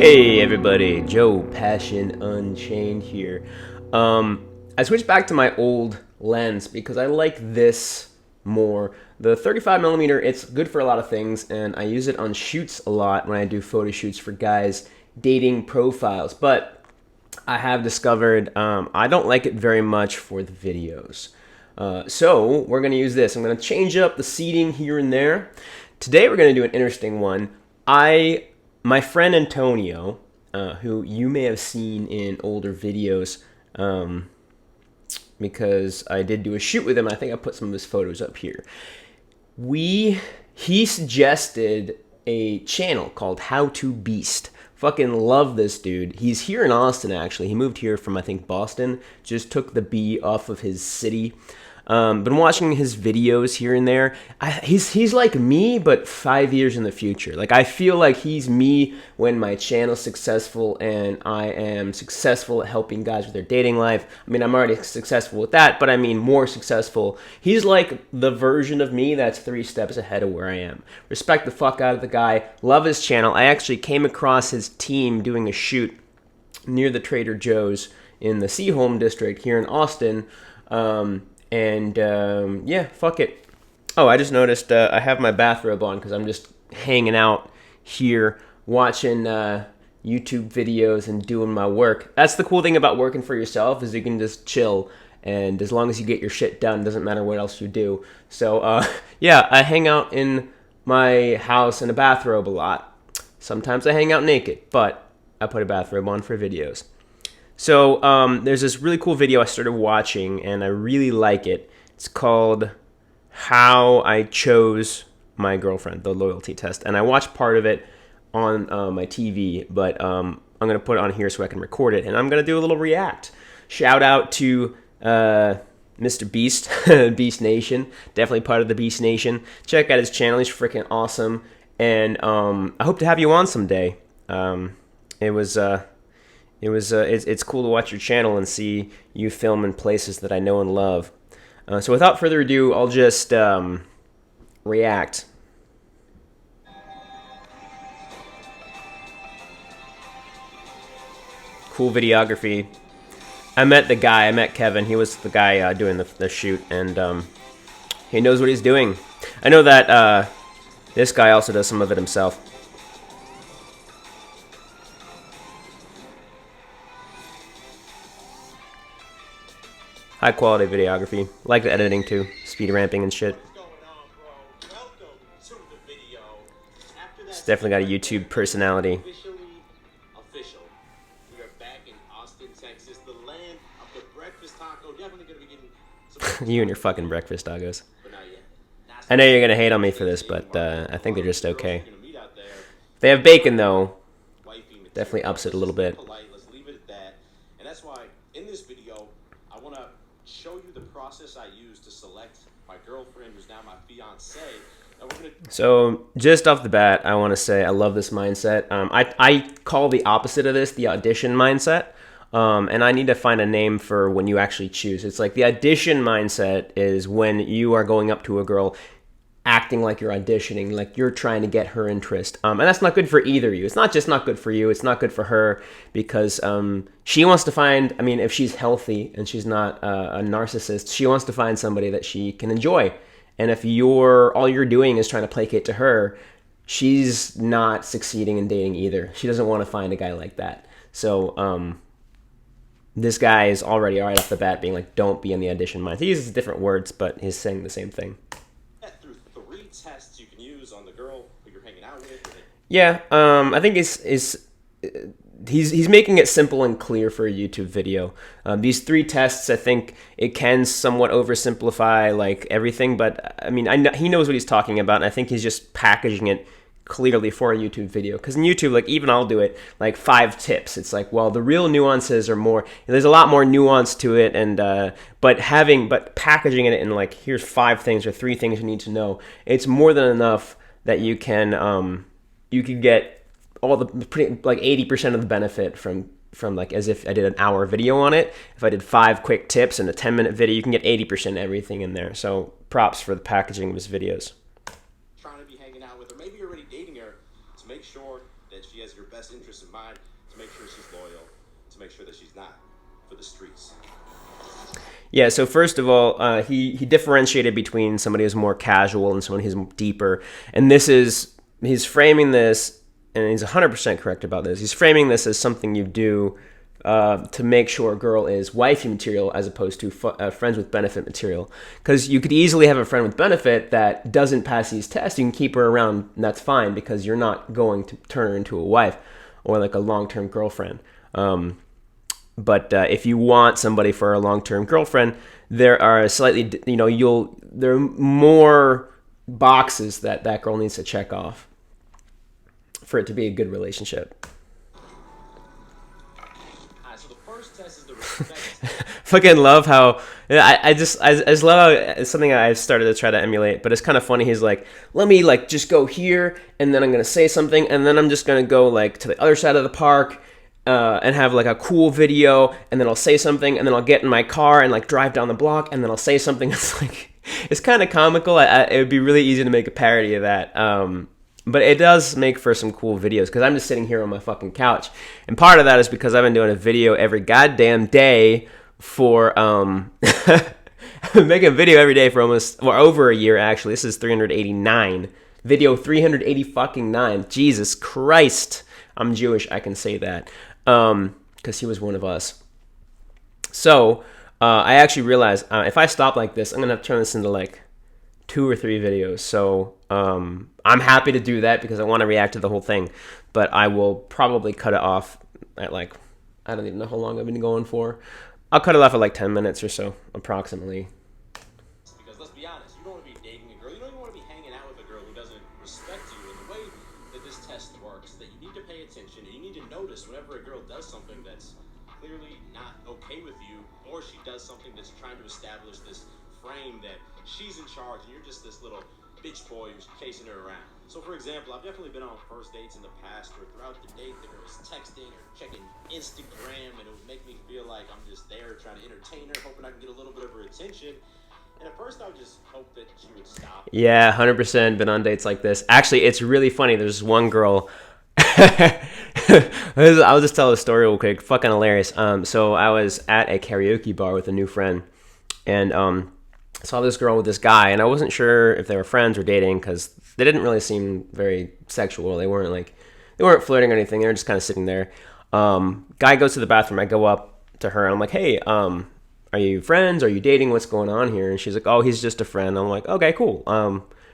Hey everybody, Joe Passion Unchained here. I switched back to my old lens because I like this more. The 35mm, it's good for a lot of things, and I use it on shoots a lot when I do photo shoots for guys dating profiles. But I have discovered I don't like it very much for the videos. So we're going to use this. I'm going to change up the seating here and there. Today we're going to do an interesting one. My friend Antonio, who you may have seen in older videos, because I did do a shoot with him. I think I put some of his photos up here. He suggested a channel called How to Beast. Fucking love this dude. He's here in Austin, actually. He moved here from, I think, Boston. Just took the B off of his city. Been watching his videos here and there. He's like me, but 5 years in the future. Like, I feel like he's me when my channel's successful and I am successful at helping guys with their dating life. I mean, I'm already successful with that, but I mean more successful. He's like the version of me that's 3 steps ahead of where I am. Respect the fuck out of the guy. Love his channel. I actually came across his team doing a shoot near the Trader Joe's in the Seaholm district here in Austin. Yeah, fuck it. Oh, I just noticed I have my bathrobe on because I'm just hanging out here watching YouTube videos and doing my work. That's the cool thing about working for yourself, is you can just chill, and as long as you get your shit done, it doesn't matter what else you do. So, yeah, I hang out in my house in a bathrobe a lot. Sometimes I hang out naked, but I put a bathrobe on for videos. So there's this really cool video I started watching, and I really like it. It's called How I Chose My Girlfriend, the loyalty test. And I watched part of it on my TV, but I'm going to put it on here so I can record it. And I'm going to do a little react. Shout out to Mr. Beast, Beast Nation. Definitely part of the Beast Nation. Check out his channel. He's freaking awesome. And I hope to have you on someday. It's cool to watch your channel and see you film in places that I know and love. So without further ado, I'll just react. Cool videography. I met Kevin. He was the guy doing the shoot, and he knows what he's doing. I know that this guy also does some of it himself. High quality videography. Like the editing too. Speed ramping and shit. It's definitely got a YouTube personality. Official. We are back in Austin, Texas, the land of the breakfast taco. Definitely gonna be getting some You and your fucking breakfast tacos. I know you're gonna hate on me for this, but I think they're just okay. If they have bacon though, definitely ups it a little bit. Let's leave it at that. And that's why in this video I wanna show you the process I use to select my girlfriend, who's now my fiance. So just off the bat, I want to say I love this mindset. I call the opposite of this the audition mindset, and I need to find a name for when you actually choose. It's like the audition mindset is when you are going up to a girl acting like you're auditioning, like you're trying to get her interest. And that's not good for either of you. It's not just not good for you, it's not good for her, because she wants to find, I mean, if she's healthy and she's not a narcissist, she wants to find somebody that she can enjoy. And if all you're doing is trying to placate to her, she's not succeeding in dating either. She doesn't want to find a guy like that. So this guy is already right off the bat being like, don't be in the audition mindset. He uses different words, but he's saying the same thing. Through 3 tests you can use on the girl who you're hanging out with. Yeah, I think he's making it simple and clear for a YouTube video. These 3 tests, I think it can somewhat oversimplify like everything, but I mean, he knows what he's talking about, and I think he's just packaging it clearly for a YouTube video. Because in YouTube, like even I'll do it, like 5 tips. It's like, well, the real nuances are more. There's a lot more nuance to it, and but packaging it in like, here's 5 things or 3 things you need to know. It's more than enough that you can get all the pretty like 80% of the benefit from like as if I did an hour video on it. If I did 5 quick tips and a 10-minute video, you can get 80% everything in there. So props for the packaging of his videos. Trying to be hanging out with her, maybe you're already dating her, to make sure that she has your best interest in mind, to make sure she's loyal, to make sure that she's not for the streets. Yeah, so first of all, he differentiated between somebody who's more casual and someone who's deeper. And he's framing this, and he's 100% correct about this. He's framing this as something you do to make sure a girl is wifey material as opposed to friends with benefit material. Because you could easily have a friend with benefit that doesn't pass these tests. You can keep her around, and that's fine, because you're not going to turn her into a wife or like a long-term girlfriend. But if you want somebody for a long-term girlfriend, there are there are more boxes that girl needs to check off for it to be a good relationship. So the first test is the respect. Fucking love how I just love how it's something I've started to try to emulate, but it's kind of funny. He's like, let me like just go here, and then I'm gonna say something, and then I'm just gonna go like to the other side of the park. And have like a cool video, and then I'll say something, and then I'll get in my car and like drive down the block, and then I'll say something. It's like, it's kind of comical. It would be really easy to make a parody of that. But it does make for some cool videos, because I'm just sitting here on my fucking couch. And part of that is because I've been doing a video every goddamn day for, I've been making a video every day for over a year, actually. This is 389. Video 380 fucking 9. Jesus Christ. I'm Jewish, I can say that. Because he was one of us. So, I actually realized, if I stop like this, I'm going to have to turn this into like 2 or 3 videos. So, I'm happy to do that because I want to react to the whole thing. But I will probably cut it off at like, I don't even know how long I've been going for. I'll cut it off at like 10 minutes or so, approximately. Because let's be honest, you don't want to be dating a girl, you don't even want to be hanging out with a girl who doesn't respect you. And the way that this test works is that you need to pay attention, and you need to notice whenever a girl does something that's clearly not okay with you, or she does something that's trying to establish this frame that she's in charge and you're just this little bitch boy who's chasing her around. So for example, I've definitely been on first dates in the past where throughout the date the girl was texting or checking Instagram, and it would make me feel like I'm just there trying to entertain her, hoping I can get a little bit of her attention. And at first I would just hope that she would stop. Yeah, 100% been on dates like this. Actually, it's really funny. There's one girl. I'll just tell a story real quick. Fucking hilarious. So I was at a karaoke bar with a new friend, and saw this girl with this guy, and I wasn't sure if they were friends or dating because they didn't really seem very sexual. They weren't flirting or anything. They were just kind of sitting there. Guy goes to the bathroom. I go up to her and I'm like, hey, are you friends? Are you dating? What's going on here? And she's like, oh, he's just a friend. I'm like, okay, cool.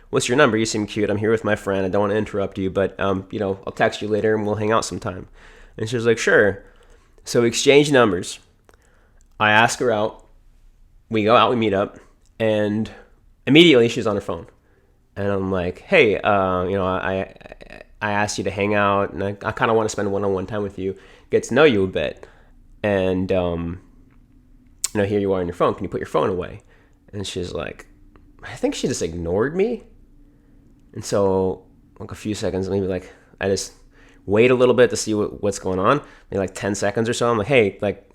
What's your number? You seem cute. I'm here with my friend. I don't want to interrupt you, but I'll text you later and we'll hang out sometime. And she was like, sure. So we exchange numbers. I ask her out. We go out. We meet up. And immediately she's on her phone. And I'm like, hey, I asked you to hang out, and I kind of want to spend one-on-one time with you, get to know you a bit. And, here you are on your phone. Can you put your phone away? And she's like, I think she just ignored me. And so, like a few seconds, maybe like, I just wait a little bit to see what's going on. Maybe like 10 seconds or so. I'm like, hey, like,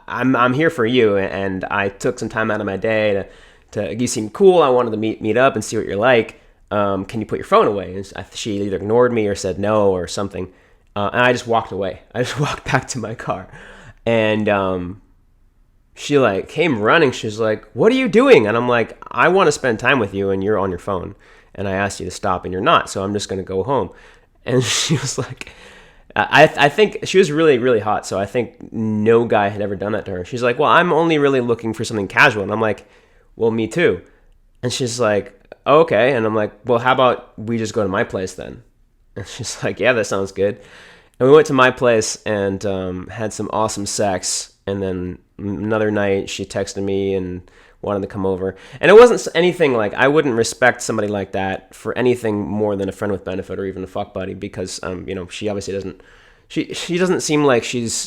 I'm here for you, and I took some time out of my day to you seem cool. I wanted to meet up and see what you're like. Can you put your phone away? And she either ignored me or said no or something, and I just walked away. I just walked back to my car, and she like came running. She's like, "What are you doing?" And I'm like, "I want to spend time with you, and you're on your phone, and I asked you to stop, and you're not. So I'm just gonna go home." And she was like, I think she was really, really hot, so I think no guy had ever done that to her. She's like, well, I'm only really looking for something casual. And I'm like, well, me too. And she's like, okay. And I'm like, well, how about we just go to my place then? And she's like, yeah, that sounds good. And we went to my place and had some awesome sex. And then another night she texted me and wanted to come over. And it wasn't anything like, I wouldn't respect somebody like that for anything more than a friend with benefit or even a fuck buddy, because she obviously doesn't, she doesn't seem like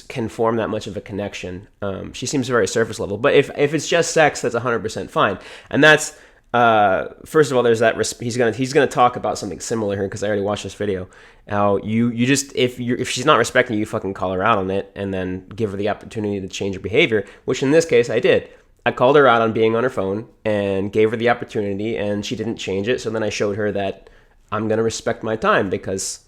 can form that much of a connection. She seems very surface level. But if it's just sex, that's 100% fine. And that's first of all, there's that he's gonna talk about something similar here, because I already watched this video. How you just if she's not respecting you, you fucking call her out on it and then give her the opportunity to change her behavior, which in this case I did. I called her out on being on her phone and gave her the opportunity, and she didn't change it. So then I showed her that I'm going to respect my time, because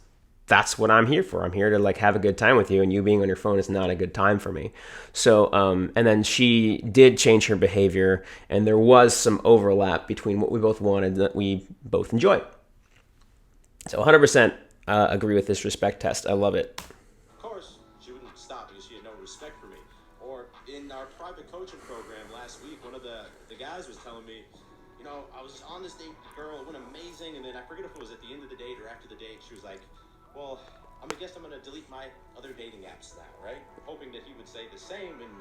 that's what I'm here for. I'm here to like have a good time with you, and you being on your phone is not a good time for me. So, and then she did change her behavior, and there was some overlap between what we both wanted and that we both enjoy. So 100% agree with this respect test. I love it. Of course, she wouldn't stop because she had no respect for me. Or in our private coaching program last week, one of the guys was telling me, you know, I was just on this date with a girl, it went amazing, and then I forget if it was at the end of the date or after the date, she was like, well, I'm gonna delete my other dating apps now, right? Hoping that he would say the same, and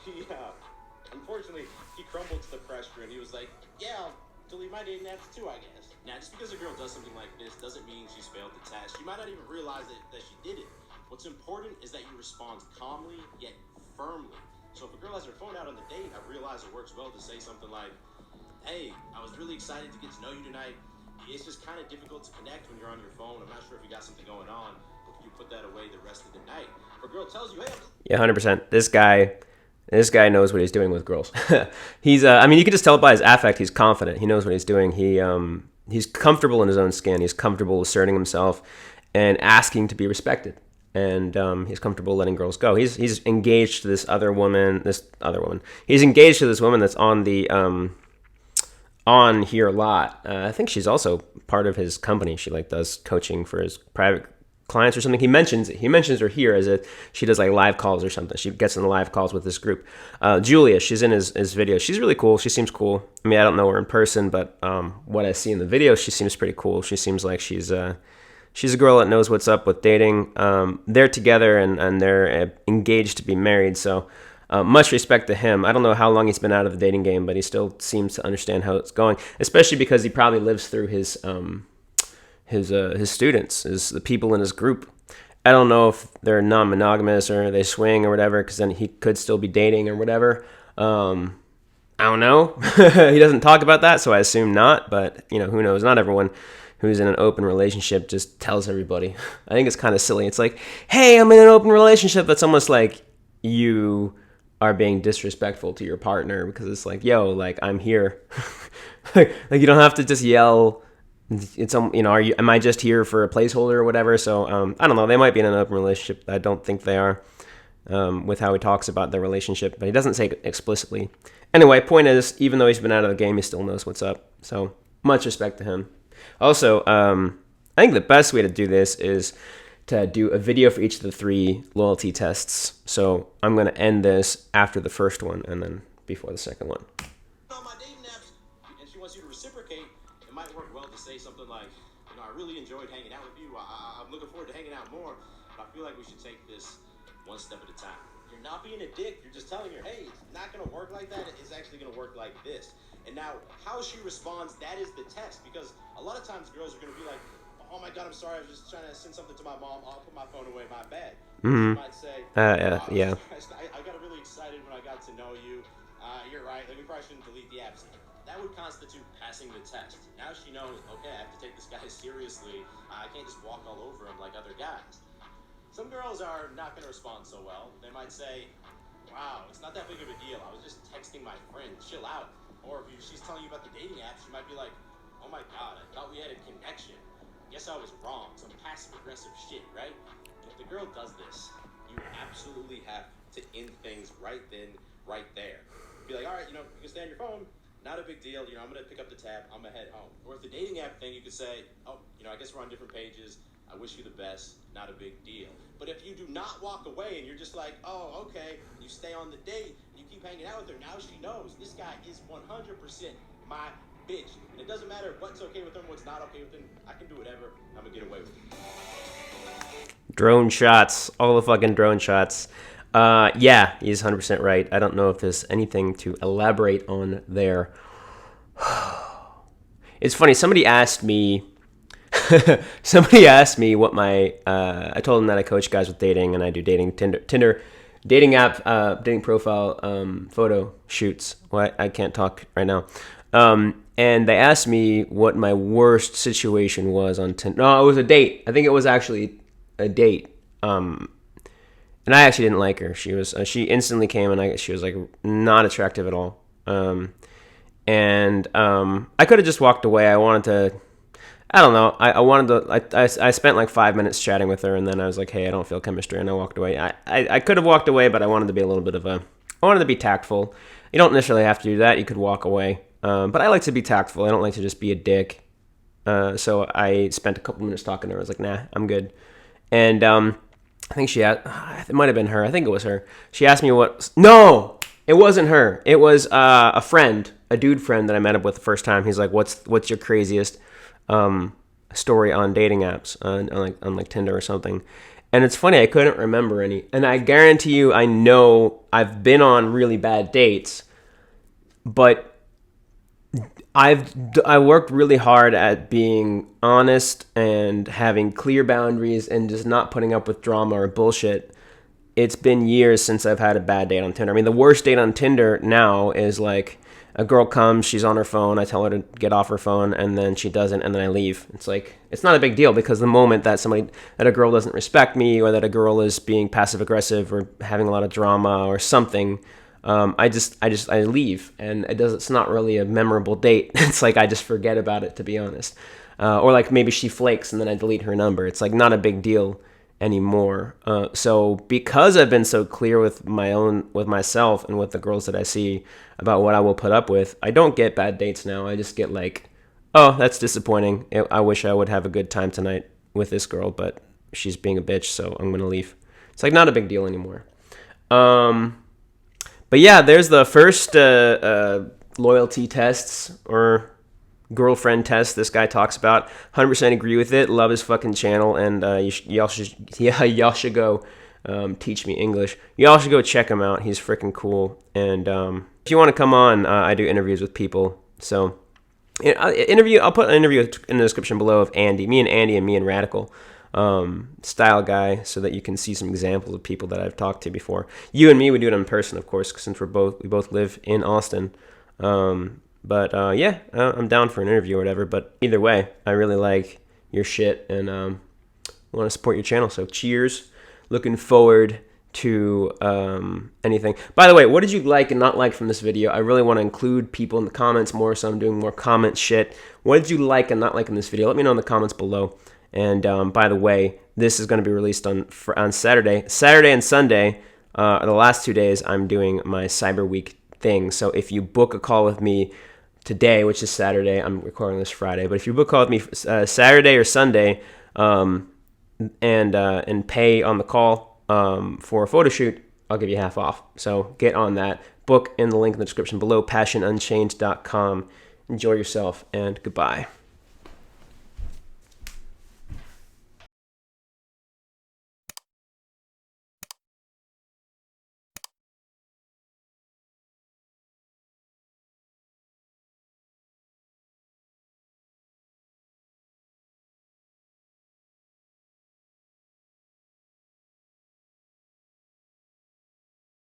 he, unfortunately, he crumbled to the pressure, and he was like, yeah, I'll delete my dating apps too, I guess. Now, just because a girl does something like this doesn't mean she's failed the test. She might not even realize that she did it. What's important is that you respond calmly, yet firmly. So if a girl has her phone out on the date, I realize it works well to say something like, hey, I was really excited to get to know you tonight. It's just kind of difficult to connect when you're on your phone. I'm not sure if you got something going on, but can you put that away the rest of the night? If a girl tells you, hey, Yeah, 100%. This guy knows what he's doing with girls. He's, I mean, you can just tell by his affect. He's confident. He knows what he's doing. He's comfortable in his own skin. He's comfortable asserting himself and asking to be respected. And he's comfortable letting girls go. He's engaged to this other woman. He's engaged to this woman that's on the on here a lot. I think she's also part of his company. She like does coaching for his private clients or something. He mentions her here as if she does like live calls or something. She gets in the live calls with this group. Julia, she's in his video. She's really cool. She seems cool. I mean, I don't know her in person, but what I see in the video, she seems pretty cool. She seems like she's a girl that knows what's up with dating. They're together and they're engaged to be married. So much respect to him. I don't know how long he's been out of the dating game, but he still seems to understand how it's going, especially because he probably lives through his students, the people in his group. I don't know if they're non-monogamous or they swing or whatever, because then he could still be dating or whatever. I don't know. He doesn't talk about that, so I assume not, but you know, who knows? Not everyone who's in an open relationship just tells everybody. I think it's kind of silly. It's like, hey, I'm in an open relationship. That's almost like you are being disrespectful to your partner, because it's like, yo, like, I'm here. like you don't have to just yell. It's you know, am I just here for a placeholder or whatever? So I don't know. They might be in an open relationship. I don't think they are, with how he talks about their relationship, but he doesn't say it explicitly. Anyway, point is, even though he's been out of the game, he still knows what's up. So much respect to him. Also, I think the best way to do this is to do a video for each of the 3 loyalty tests. So I'm going to end this after the first one and then before the second one. on my dating apps, and she wants you to reciprocate, it might work well to say something like, you know, I really enjoyed hanging out with you. I'm looking forward to hanging out more, but I feel like we should take this one step at a time. You're not being a dick. You're just telling her, hey, it's not going to work like that. It's actually going to work like this. And now, how she responds, that is the test. Because a lot of times girls are going to be like, oh my God, I'm sorry. I was just trying to send something to my mom. I'll put my phone away. My bad. Mm-hmm. She might say, Yeah. I got really excited when I got to know you. You're right. Like, we probably shouldn't delete the apps. That would constitute passing the test. Now she knows, okay, I have to take this guy seriously. I can't just walk all over him like other guys. Some girls are not going to respond so well. They might say, wow, it's not that big of a deal. I was just texting my friend. Chill out. Or if she's telling you about the dating app, she might be like, oh my God, I thought we had a connection. Guess I was wrong. Some passive-aggressive shit, right? And if the girl does this, you absolutely have to end things right then, right there. Be like, all right, you know, you can stay on your phone. Not a big deal. You know, I'm going to pick up the tab. I'm going to head home. Or if the dating app thing, you could say, oh, you know, I guess we're on different pages. I wish you the best. Not a big deal. But if you do not walk away and you're just like, oh, okay, you stay on the date, and you keep hanging out with her, now she knows this guy is 100% my bitch. And it doesn't matter what's okay with him, what's not okay with him. I can do whatever. I'm going to get away with it. Drone shots. All the fucking drone shots. Yeah, he's 100% right. I don't know if there's anything to elaborate on there. It's funny. Somebody asked me what my, I told them that I coach guys with dating and I do Tinder, dating app, dating profile, photo shoots. Well, I can't talk right now. And they asked me what my worst situation was on Tinder. No, it was a date. I think it was actually a date. And I actually didn't like her. She instantly came and she was like not attractive at all. I could have just walked away. I I don't know. I wanted to. I spent like 5 minutes chatting with her, and then I was like, hey, I don't feel chemistry, and I walked away. I could have walked away, but I wanted to be a little bit of a. I wanted to be tactful. You don't necessarily have to do that. You could walk away, but I like to be tactful. I don't like to just be a dick. So I spent a couple minutes talking to her. I was like, nah, I'm good. And I think it might have been her. I think it was her. She asked me what. No, it wasn't her. It was a friend, a dude friend that I met up with the first time. He's like, what's your craziest story on dating apps on like Tinder or something? And it's funny, I couldn't remember any. And I guarantee you, I know I've been on really bad dates, but I worked really hard at being honest and having clear boundaries and just not putting up with drama or bullshit. It's been years since I've had a bad date on Tinder. I mean, the worst date on Tinder now is like a girl comes, she's on her phone, I tell her to get off her phone, and then she doesn't, and then I leave. It's like, it's not a big deal, because the moment that a girl doesn't respect me, or that a girl is being passive aggressive or having a lot of drama or something, I leave, and it's not really a memorable date. It's like I just forget about it, to be honest. Or like maybe she flakes and then I delete her number. It's like not a big deal anymore. So because I've been so clear with myself and with the girls that I see about what I will put up with, I don't get bad dates now. I just get like, oh, that's disappointing. I wish I would have a good time tonight with this girl, but she's being a bitch, so I'm gonna leave. It's like not a big deal anymore. But yeah, there's the first loyalty tests or girlfriend test this guy talks about. 100% agree with it. Love his fucking channel, and y'all should go teach me English. Y'all should go check him out. He's freaking cool. And if you want to come on, I do interviews with people. So I'll put an interview in the description below of me and Radical. Style guy, so that you can see some examples of people that I've talked to before. You and me, we do it in person, of course, since we both live in Austin. I'm down for an interview or whatever. But either way, I really like your shit and want to support your channel. So cheers. Looking forward to anything. By the way, what did you like and not like from this video? I really want to include people in the comments more, so I'm doing more comment shit. What did you like and not like in this video? Let me know in the comments below. And by the way, this is going to be released on Saturday. Saturday and Sunday, the last 2 days, I'm doing my Cyber Week thing. So if you book a call with me today, which is Saturday, I'm recording this Friday, but if you book a call with me Saturday or Sunday and pay on the call for a photo shoot, I'll give you half off. So get on that. Book in the link in the description below, passionunchanged.com. Enjoy yourself, and goodbye.